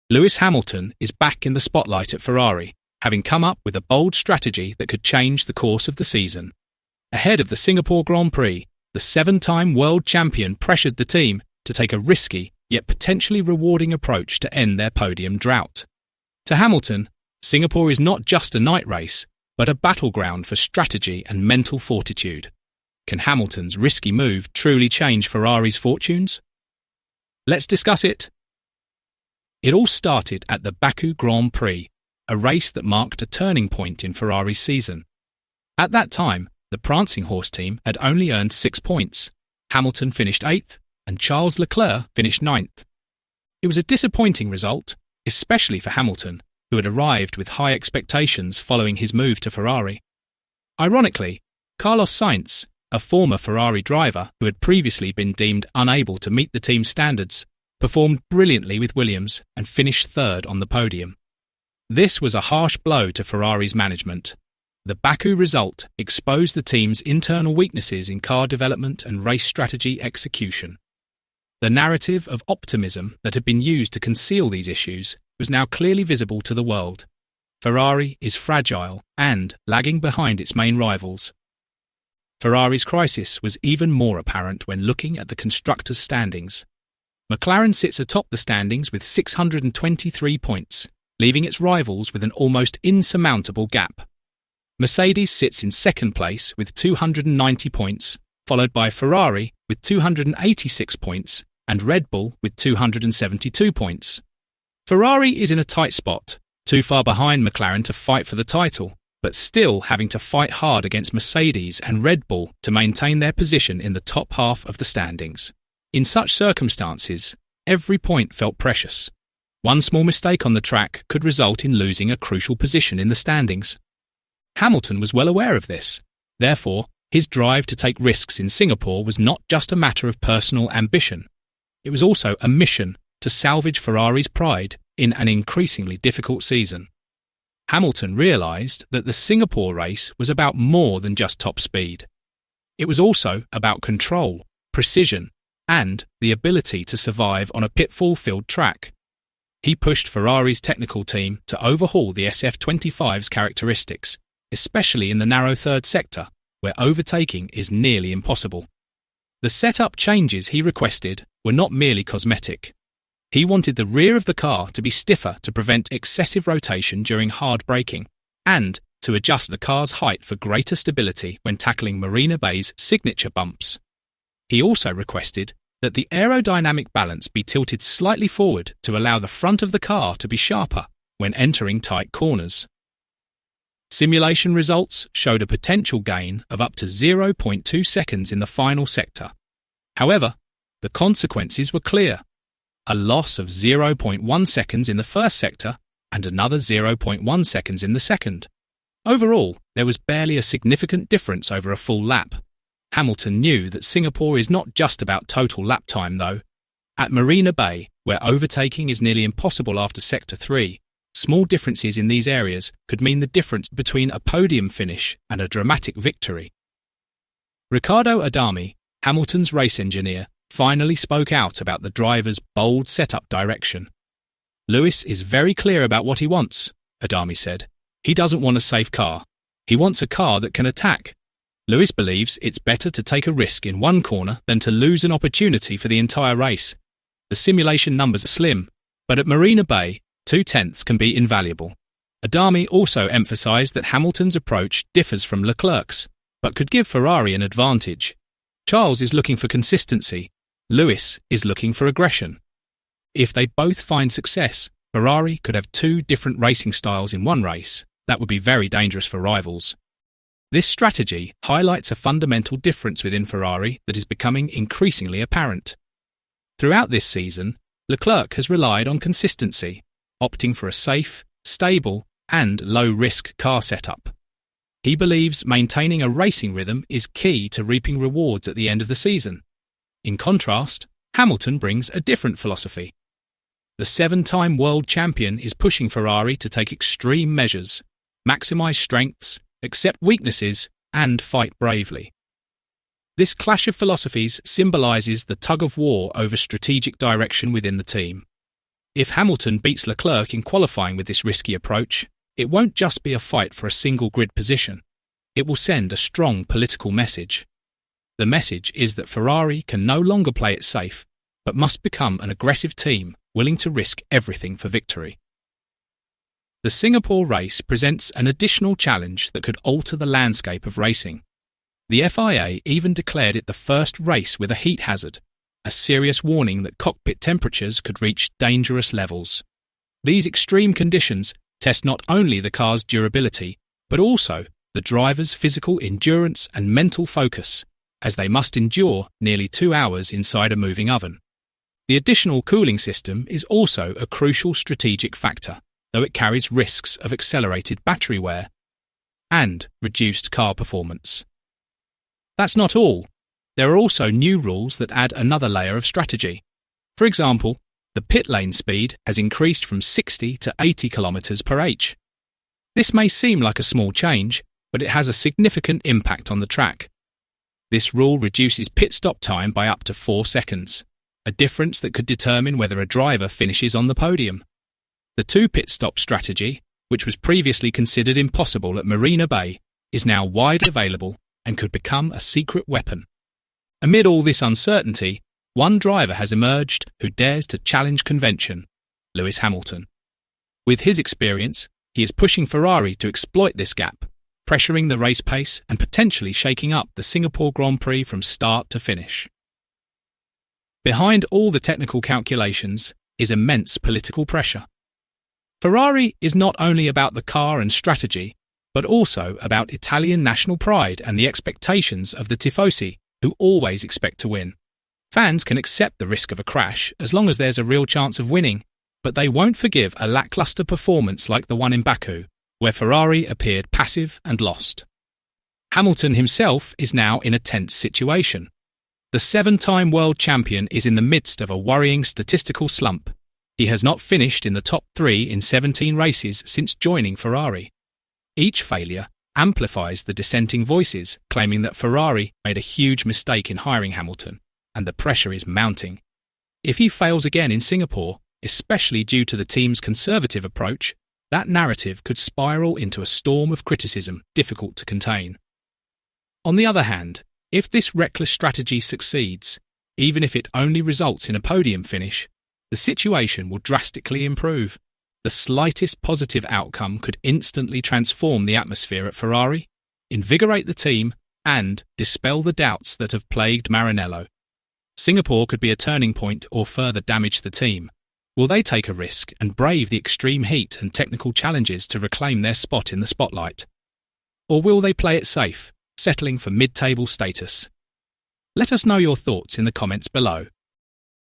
Lewis Hamilton is back in the spotlight at Ferrari, having come up with a bold strategy that could change the course of the season. Ahead of the Singapore Grand Prix, the 7-time world champion pressured the team to take a risky yet potentially rewarding approach to end their podium drought. To Hamilton, Singapore is not just a night race, but a battleground for strategy and mental fortitude. Can Hamilton's risky move truly change Ferrari's fortunes? Let's discuss it. It all started at the Baku Grand Prix, a race that marked a turning point in Ferrari's season. At that time, the prancing horse team had only earned 6 points. Hamilton finished 8th, and Charles Leclerc finished 9th. It was a disappointing result, especially for Hamilton, who had arrived with high expectations following his move to Ferrari. Ironically, Carlos Sainz, a former Ferrari driver who had previously been deemed unable to meet the team's standards, performed brilliantly with Williams and finished 3rd on the podium. This was a harsh blow to Ferrari's management. The Baku result exposed the team's internal weaknesses in car development and race strategy execution. The narrative of optimism that had been used to conceal these issues was now clearly visible to the world. Ferrari is fragile and lagging behind its main rivals. Ferrari's crisis was even more apparent when looking at the constructors' standings. McLaren sits atop the standings with 623 points, leaving its rivals with an almost insurmountable gap. Mercedes sits in second place with 290 points, followed by Ferrari with 286 points and Red Bull with 272 points. Ferrari is in a tight spot, too far behind McLaren to fight for the title, but still having to fight hard against Mercedes and Red Bull to maintain their position in the top half of the standings. In such circumstances, every point felt precious. One small mistake on the track could result in losing a crucial position in the standings. Hamilton was well aware of this. Therefore, his drive to take risks in Singapore was not just a matter of personal ambition. It was also a mission to salvage Ferrari's pride in an increasingly difficult season. Hamilton realised that the Singapore race was about more than just top speed. It was also about control, precision, and the ability to survive on a pitfall-filled track. He pushed Ferrari's technical team to overhaul the SF25's characteristics, especially in the narrow third sector, where overtaking is nearly impossible. The setup changes he requested were not merely cosmetic. He wanted the rear of the car to be stiffer to prevent excessive rotation during hard braking, and to adjust the car's height for greater stability when tackling Marina Bay's signature bumps. He also requested that the aerodynamic balance be tilted slightly forward to allow the front of the car to be sharper when entering tight corners. Simulation results showed a potential gain of up to 0.2 seconds in the final sector. However, the consequences were clear. A loss of 0.1 seconds in the first sector and another 0.1 seconds in the second. Overall, there was barely a significant difference over a full lap. Hamilton knew that Singapore is not just about total lap time, though. At Marina Bay, where overtaking is nearly impossible after Sector 3, small differences in these areas could mean the difference between a podium finish and a dramatic victory. Riccardo Adami, Hamilton's race engineer, finally spoke out about the driver's bold setup direction. "Lewis is very clear about what he wants," Adami said. "He doesn't want a safe car. He wants a car that can attack. Lewis believes it's better to take a risk in one corner than to lose an opportunity for the entire race. The simulation numbers are slim, but at Marina Bay, 0.2 can be invaluable." Adami also emphasised that Hamilton's approach differs from Leclerc's, but could give Ferrari an advantage. Charles is looking for consistency. Lewis is looking for aggression. If they both find success, Ferrari could have 2 different racing styles in one race. That would be very dangerous for rivals. This strategy highlights a fundamental difference within Ferrari that is becoming increasingly apparent. Throughout this season, Leclerc has relied on consistency, opting for a safe, stable, and low-risk car setup. He believes maintaining a racing rhythm is key to reaping rewards at the end of the season. In contrast, Hamilton brings a different philosophy. The 7-time world champion is pushing Ferrari to take extreme measures, maximise strengths, accept weaknesses, and fight bravely. This clash of philosophies symbolises the tug-of-war over strategic direction within the team. If Hamilton beats Leclerc in qualifying with this risky approach, it won't just be a fight for a single grid position. It will send a strong political message. The message is that Ferrari can no longer play it safe, but must become an aggressive team willing to risk everything for victory. The Singapore race presents an additional challenge that could alter the landscape of racing. The FIA even declared it the first race with a heat hazard, a serious warning that cockpit temperatures could reach dangerous levels. These extreme conditions test not only the car's durability, but also the driver's physical endurance and mental focus, as they must endure nearly 2 hours inside a moving oven. The additional cooling system is also a crucial strategic factor, though it carries risks of accelerated battery wear and reduced car performance. That's not all. There are also new rules that add another layer of strategy. For example, the pit lane speed has increased from 60 to 80 km per h. This may seem like a small change, but it has a significant impact on the track. This rule reduces pit stop time by up to 4 seconds, a difference that could determine whether a driver finishes on the podium. The 2 pit stop strategy, which was previously considered impossible at Marina Bay, is now widely available and could become a secret weapon. Amid all this uncertainty, one driver has emerged who dares to challenge convention: Lewis Hamilton. With his experience, he is pushing Ferrari to exploit this gap, pressuring the race pace and potentially shaking up the Singapore Grand Prix from start to finish. Behind all the technical calculations is immense political pressure. Ferrari is not only about the car and strategy, but also about Italian national pride and the expectations of the tifosi, who always expect to win. Fans can accept the risk of a crash as long as there's a real chance of winning, but they won't forgive a lackluster performance like the one in Baku, where Ferrari appeared passive and lost. Hamilton himself is now in a tense situation. The 7-time world champion is in the midst of a worrying statistical slump. He has not finished in the top 3 in 17 races since joining Ferrari. Each failure amplifies the dissenting voices claiming that Ferrari made a huge mistake in hiring Hamilton, and the pressure is mounting. If he fails again in Singapore, especially due to the team's conservative approach, that narrative could spiral into a storm of criticism difficult to contain. On the other hand, if this reckless strategy succeeds, even if it only results in a podium finish, the situation will drastically improve. The slightest positive outcome could instantly transform the atmosphere at Ferrari, invigorate the team, and dispel the doubts that have plagued Maranello. Singapore could be a turning point or further damage the team. Will they take a risk and brave the extreme heat and technical challenges to reclaim their spot in the spotlight? Or will they play it safe, settling for mid-table status? Let us know your thoughts in the comments below.